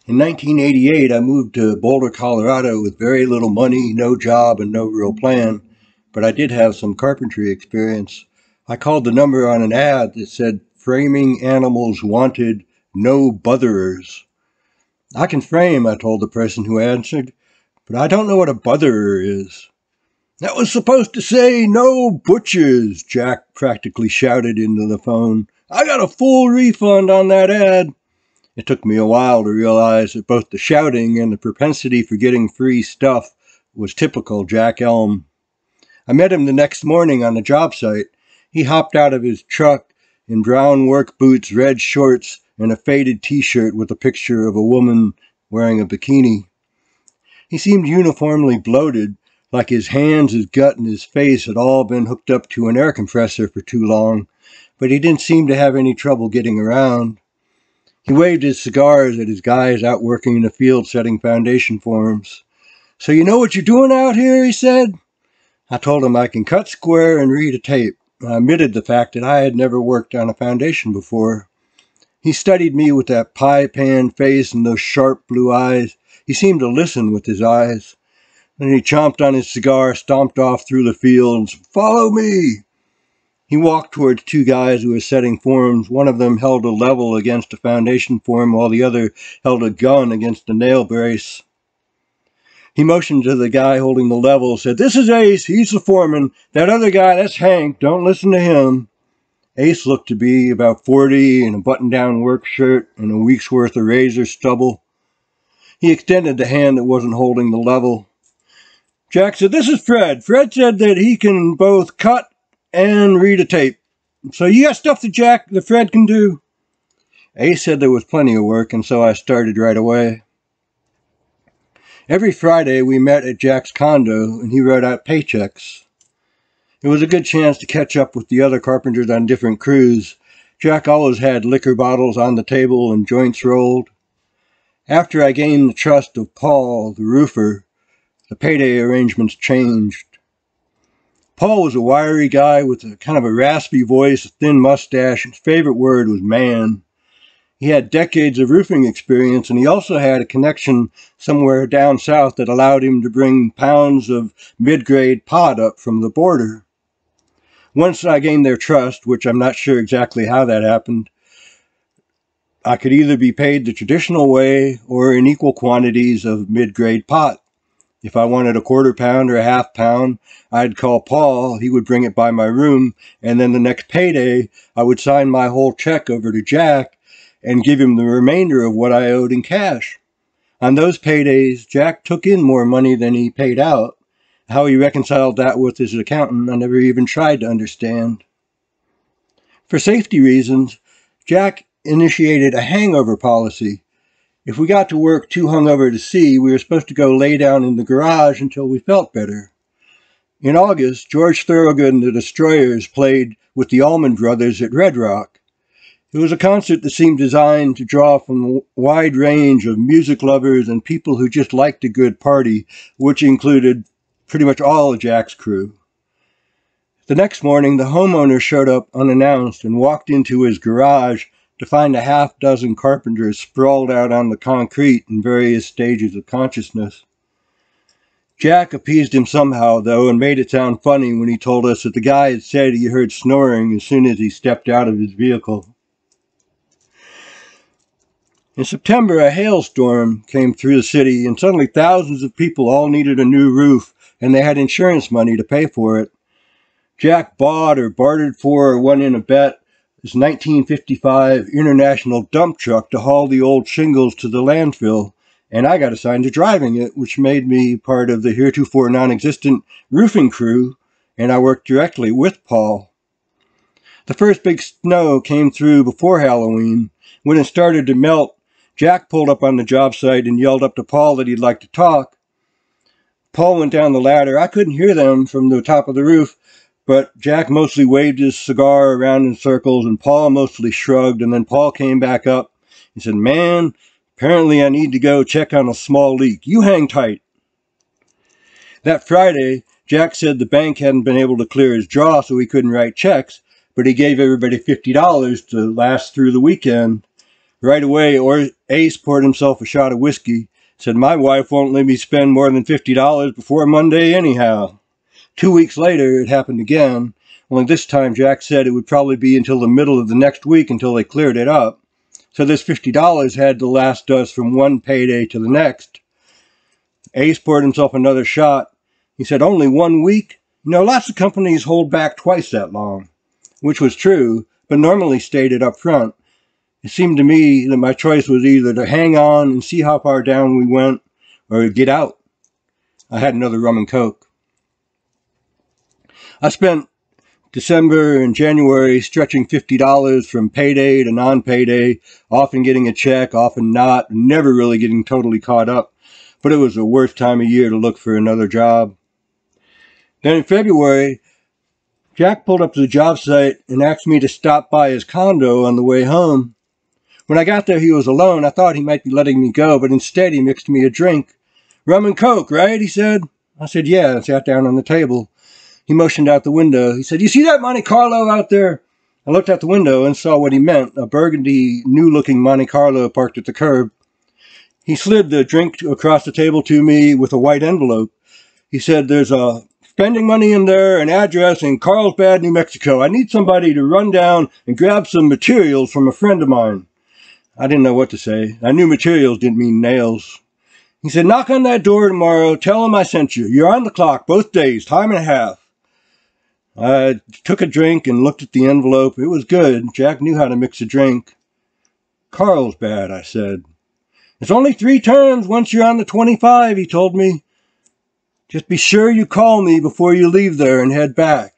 In 1988, I moved to Boulder, Colorado with very little money, no job, and no real plan, but I did have some carpentry experience. I called the number on an ad that said, "Framing animals wanted, no botherers." "I can frame," I told the person who answered, "but I don't know what a botherer is." "That was supposed to say no butchers," Jack practically shouted into the phone. "I got a full refund on that ad." It took me a while to realize that both the shouting and the propensity for getting free stuff was typical Jack Elm. I met him the next morning on the job site. He hopped out of his truck in brown work boots, red shorts, and a faded t-shirt with a picture of a woman wearing a bikini. He seemed uniformly bloated, like his hands, his gut, and his face had all been hooked up to an air compressor for too long, but he didn't seem to have any trouble getting around. He waved his cigars at his guys out working in the field setting foundation forms. "So you know what you're doing out here?" he said. I told him I can cut square and read a tape. I admitted the fact that I had never worked on a foundation before. He studied me with that pie-pan face and those sharp blue eyes. He seemed to listen with his eyes. Then he chomped on his cigar, stomped off through the fields. "Follow me!" He walked towards two guys who were setting forms. One of them held a level against a foundation form, while the other held a gun against a nail brace. He motioned to the guy holding the level, said, "This is Ace, he's the foreman. That other guy, that's Hank, don't listen to him." Ace looked to be about 40 in a button-down work shirt and a week's worth of razor stubble. He extended the hand that wasn't holding the level. Jack said, "This is Fred. Fred said that he can both cut and read a tape. So you got stuff that Fred can do?" Ace said there was plenty of work, and so I started right away. Every Friday we met at Jack's condo, and he wrote out paychecks. It was a good chance to catch up with the other carpenters on different crews. Jack always had liquor bottles on the table and joints rolled. After I gained the trust of Paul, the roofer, the payday arrangements changed. Paul was a wiry guy with a kind of a raspy voice, a thin mustache, and his favorite word was man. He had decades of roofing experience, and he also had a connection somewhere down south that allowed him to bring pounds of mid-grade pot up from the border. Once I gained their trust, which I'm not sure exactly how that happened, I could either be paid the traditional way or in equal quantities of mid-grade pot. If I wanted a quarter pound or a half pound, I'd call Paul, he would bring it by my room, and then the next payday, I would sign my whole check over to Jack and give him the remainder of what I owed in cash. On those paydays, Jack took in more money than he paid out. How he reconciled that with his accountant, I never even tried to understand. For safety reasons, Jack initiated a hangover policy. If we got to work too hungover to see, we were supposed to go lay down in the garage until we felt better. In August, George Thorogood and the Destroyers played with the Allman Brothers at Red Rock. It was a concert that seemed designed to draw from a wide range of music lovers and people who just liked a good party, which included pretty much all of Jack's crew. The next morning, the homeowner showed up unannounced and walked into his garage to find a half-dozen carpenters sprawled out on the concrete in various stages of consciousness. Jack appeased him somehow, though, and made it sound funny when he told us that the guy had said he heard snoring as soon as he stepped out of his vehicle. In September, a hailstorm came through the city, and suddenly thousands of people all needed a new roof, and they had insurance money to pay for it. Jack bought or bartered for or won in a bet this 1955 International dump truck to haul the old shingles to the landfill, and I got assigned to driving it, which made me part of the heretofore non-existent roofing crew, and I worked directly with Paul. The first big snow came through before Halloween. When it started to melt, Jack pulled up on the job site and yelled up to Paul that he'd like to talk. Paul went down the ladder. I couldn't hear them from the top of the roof, but Jack mostly waved his cigar around in circles, and Paul mostly shrugged, and then Paul came back up and said, "Man, apparently I need to go check on a small leak. You hang tight." That Friday, Jack said the bank hadn't been able to clear his draw, so he couldn't write checks, but he gave everybody $50 to last through the weekend. Right away, Ace poured himself a shot of whiskey, said my wife won't let me spend more than $50 before Monday anyhow. 2 weeks later, it happened again, only this time Jack said it would probably be until the middle of the next week until they cleared it up. So this $50 had to last us from one payday to the next. Ace poured himself another shot. He said, only 1 week? You know, lots of companies hold back twice that long. Which was true, but normally stated up front. It seemed to me that my choice was either to hang on and see how far down we went, or get out. I had another rum and coke. I spent December and January stretching $50 from payday to non-payday, often getting a check, often not, never really getting totally caught up. But it was the worst time of year to look for another job. Then in February, Jack pulled up to the job site and asked me to stop by his condo on the way home. When I got there, he was alone. I thought he might be letting me go, but instead he mixed me a drink. Rum and coke, right? He said. I said, yeah, and sat down on the table. He motioned out the window. He said, you see that Monte Carlo out there? I looked out the window and saw what he meant, a burgundy, new-looking Monte Carlo parked at the curb. He slid the drink across the table to me with a white envelope. He said, there's a spending money in there, an address in Carlsbad, New Mexico. I need somebody to run down and grab some materials from a friend of mine. I didn't know what to say. I knew materials didn't mean nails. He said, knock on that door tomorrow. Tell him I sent you. You're on the clock both days, time and a half. I took a drink and looked at the envelope. It was good. Jack knew how to mix a drink. Carlsbad, I said. It's only 3 turns once you're on the 25, he told me. Just be sure you call me before you leave there and head back.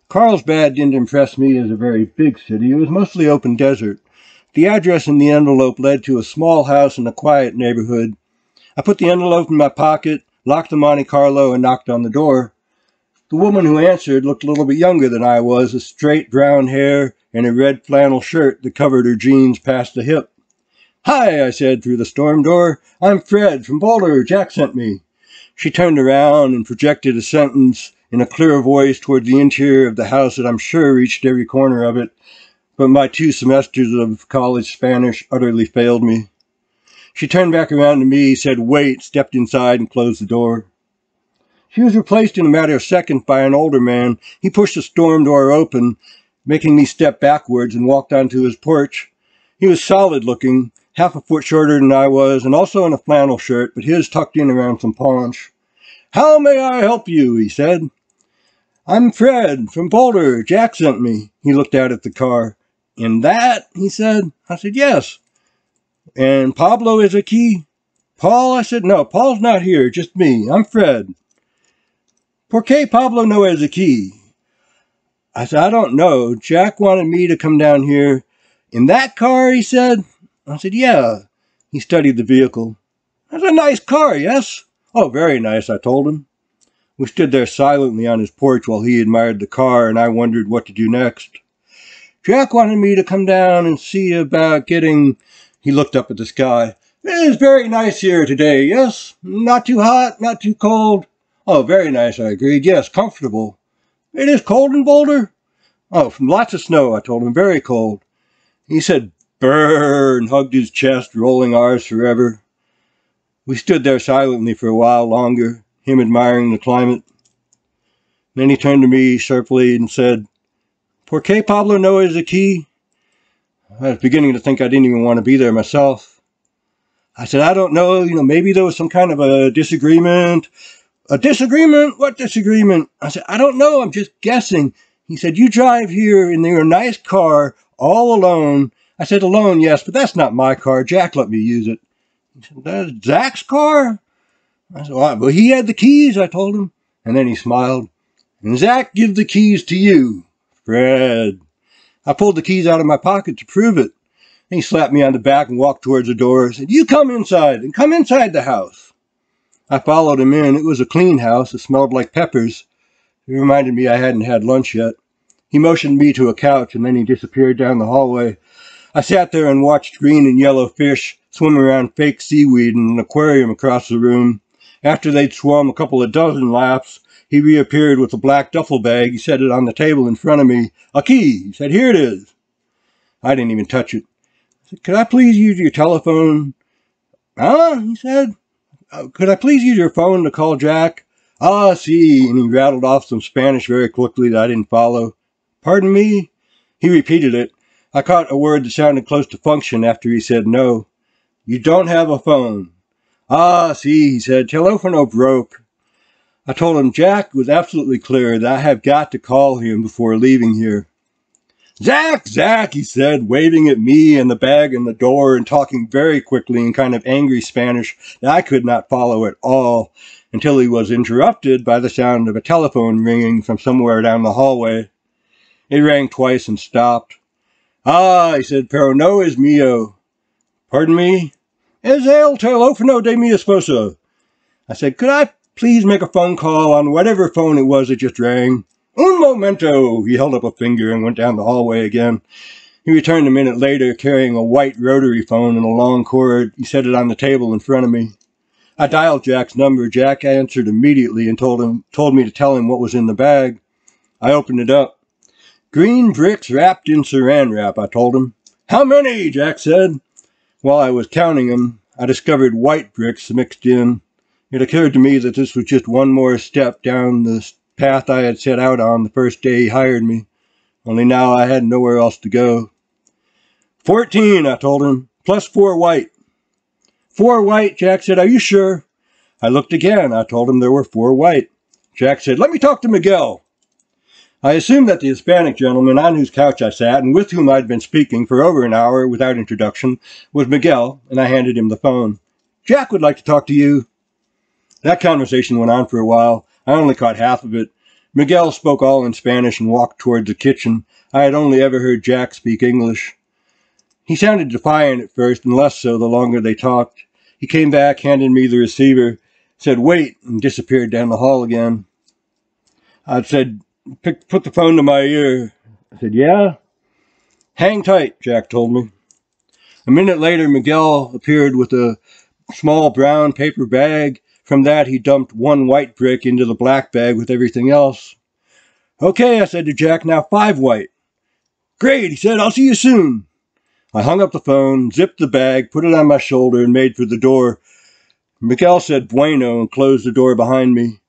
Carlsbad didn't impress me as a very big city. It was mostly open desert. The address in the envelope led to a small house in a quiet neighborhood. I put the envelope in my pocket, locked the Monte Carlo, and knocked on the door. The woman who answered looked a little bit younger than I was, with straight brown hair and a red flannel shirt that covered her jeans past the hip. Hi, I said through the storm door. I'm Fred from Boulder. Jack sent me. She turned around and projected a sentence in a clear voice toward the interior of the house that I'm sure reached every corner of it, but my 2 semesters of college Spanish utterly failed me. She turned back around to me, said wait, stepped inside and closed the door. She was replaced in a matter of seconds by an older man. He pushed the storm door open, making me step backwards, and walked onto his porch. He was solid looking, half a foot shorter than I was, and also in a flannel shirt, but his tucked in around some paunch. How may I help you? He said. I'm Fred from Boulder. Jack sent me. He looked out at the car. In that? He said. I said, yes. And Pablo is a key? Paul? I said, no, Paul's not here, just me. I'm Fred. ¿Por qué Pablo no es aquí? I said, I don't know. Jack wanted me to come down here. In that car, he said. I said, yeah. He studied the vehicle. That's a nice car, yes? Oh, very nice, I told him. We stood there silently on his porch while he admired the car, and I wondered what to do next. Jack wanted me to come down and see about getting... He looked up at the sky. It is very nice here today, yes? Not too hot, not too cold. Oh, very nice, I agreed. Yes, comfortable. It is cold in Boulder? Oh, lots of snow, I told him. Very cold. He said, brrr, and hugged his chest, rolling R's forever. We stood there silently for a while longer, him admiring the climate. Then he turned to me sharply and said, ¿Por qué Pablo no es aquí? I was beginning to think I didn't even want to be there myself. I said, I don't know, maybe there was some kind of a disagreement. A disagreement? What disagreement? I said, I don't know, I'm just guessing. He said, you drive here in your nice car, all alone. I said, alone, yes, but that's not my car. Jack let me use it. He said, that's Zach's car? I said, well, he had the keys, I told him. And then he smiled. And Zach give the keys to you, Fred. I pulled the keys out of my pocket to prove it. And he slapped me on the back and walked towards the door and said, you come inside, and come inside the house. I followed him in. It was a clean house. It smelled like peppers. It reminded me I hadn't had lunch yet. He motioned me to a couch, and then he disappeared down the hallway. I sat there and watched green and yellow fish swim around fake seaweed in an aquarium across the room. After they'd swum a couple of dozen laps, he reappeared with a black duffel bag. He set it on the table in front of me. A key. He said, here it is. I didn't even touch it. I said, "Could I please use your telephone?" "Huh?" he said. "Could I please use your phone to call Jack?" "Ah, see," and he rattled off some Spanish very quickly that I didn't follow. "Pardon me?" He repeated it. I caught a word that sounded close to function after he said no. "You don't have a phone." "Ah, see," he said, "telefono broke." I told him Jack was absolutely clear that I have got to call him before leaving here. "Zach, Zach," he said, waving at me and the bag and the door and talking very quickly in kind of angry Spanish that I could not follow at all, until he was interrupted by the sound of a telephone ringing from somewhere down the hallway. It rang twice and stopped. "Ah," he said, "pero no es mío." "Pardon me?" "Es el teléfono de mi esposa." I said, "Could I please make a phone call on whatever phone it was that just rang?" "Un momento." He held up a finger and went down the hallway again. He returned a minute later carrying a white rotary phone and a long cord. He set it on the table in front of me. I dialed Jack's number. Jack answered immediately and told me to tell him what was in the bag. I opened it up. "Green bricks wrapped in saran wrap," I told him. "How many?" Jack said. While I was counting them, I discovered white bricks mixed in. It occurred to me that this was just one more step down the path I had set out on the first day he hired me, only now I had nowhere else to go. 14, I told him, plus 4 white. 4 white, Jack said. "Are you sure?" I looked again. I told him there were 4 white. Jack said, "Let me talk to Miguel." I assumed that the Hispanic gentleman on whose couch I sat and with whom I'd been speaking for over an hour without introduction was Miguel, and I handed him the phone. "Jack would like to talk to you." That conversation went on for a while. I only caught half of it. Miguel spoke all in Spanish and walked toward the kitchen. I had only ever heard Jack speak English. He sounded defiant at first, and less so the longer they talked. He came back, handed me the receiver, said, "Wait," and disappeared down the hall again. I said, "Put the phone to my ear." I said, "Yeah?" "Hang tight," Jack told me. A minute later, Miguel appeared with a small brown paper bag. From that, he dumped 1 white brick into the black bag with everything else. "Okay," I said to Jack, "now 5 white." "Great," he said, "I'll see you soon." I hung up the phone, zipped the bag, put it on my shoulder, and made for the door. Miguel said bueno and closed the door behind me.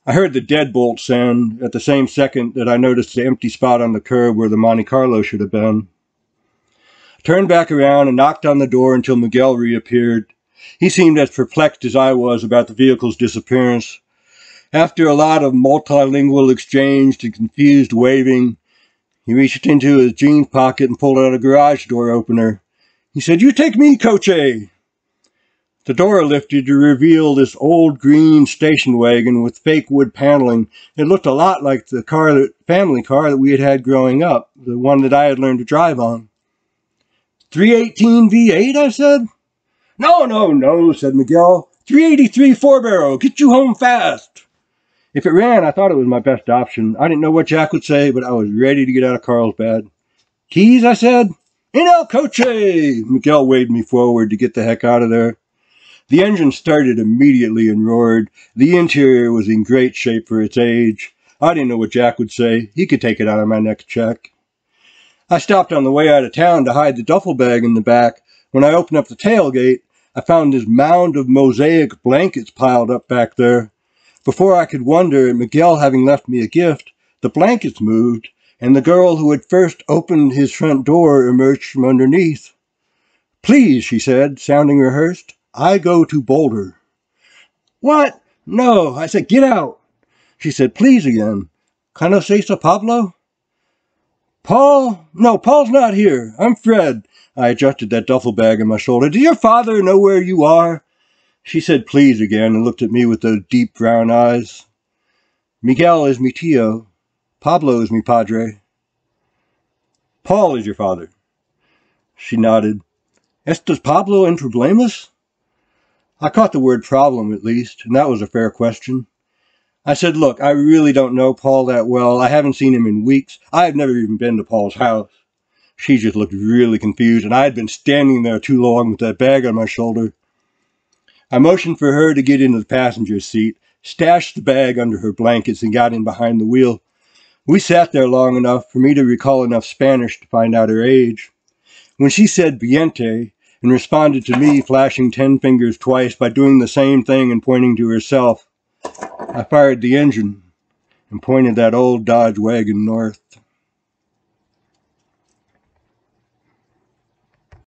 I heard the deadbolt sound at the same second that I noticed the empty spot on the curb where the Monte Carlo should have been. I turned back around and knocked on the door until Miguel reappeared. He seemed as perplexed as I was about the vehicle's disappearance. After a lot of multilingual exchange and confused waving, he reached into his jeans pocket and pulled out a garage door opener. He said, "You take me, Coche." The door lifted to reveal this old green station wagon with fake wood paneling. It looked a lot like the family car that we had had growing up, the one that I had learned to drive on. 318 V8, I said. No, said Miguel. 383 4-barrel, get you home fast. If it ran, I thought it was my best option. I didn't know what Jack would say, but I was ready to get out of Carlsbad. "Keys," I said. "In el coche!" Miguel waved me forward to get the heck out of there. The engine started immediately and roared. The interior was in great shape for its age. I didn't know what Jack would say. He could take it out of my next check. I stopped on the way out of town to hide the duffel bag in the back. When I opened up the tailgate, I found this mound of mosaic blankets piled up back there. Before I could wonder at Miguel having left me a gift, the blankets moved, and the girl who had first opened his front door emerged from underneath. "Please," she said, sounding rehearsed, "I go to Boulder." "What?" "No." I said, "Get out." She said, "Please" again. "Conoces Pablo?" "Paul? No, Paul's not here. I'm Fred." I adjusted that duffel bag on my shoulder. "Does your father know where you are?" She said "please" again and looked at me with those deep brown eyes. "Miguel is mi tío. Pablo is mi padre." "Paul is your father." She nodded. "Estos Pablo en problemas?" I caught the word problem at least, and that was a fair question. I said, "Look, I really don't know Paul that well. I haven't seen him in weeks. I've never even been to Paul's house." She just looked really confused, and I had been standing there too long with that bag on my shoulder. I motioned for her to get into the passenger seat, stashed the bag under her blankets, and got in behind the wheel. We sat there long enough for me to recall enough Spanish to find out her age. When she said "Viente" and responded to me, flashing 10 fingers twice by doing the same thing and pointing to herself, I fired the engine and pointed that old Dodge wagon north.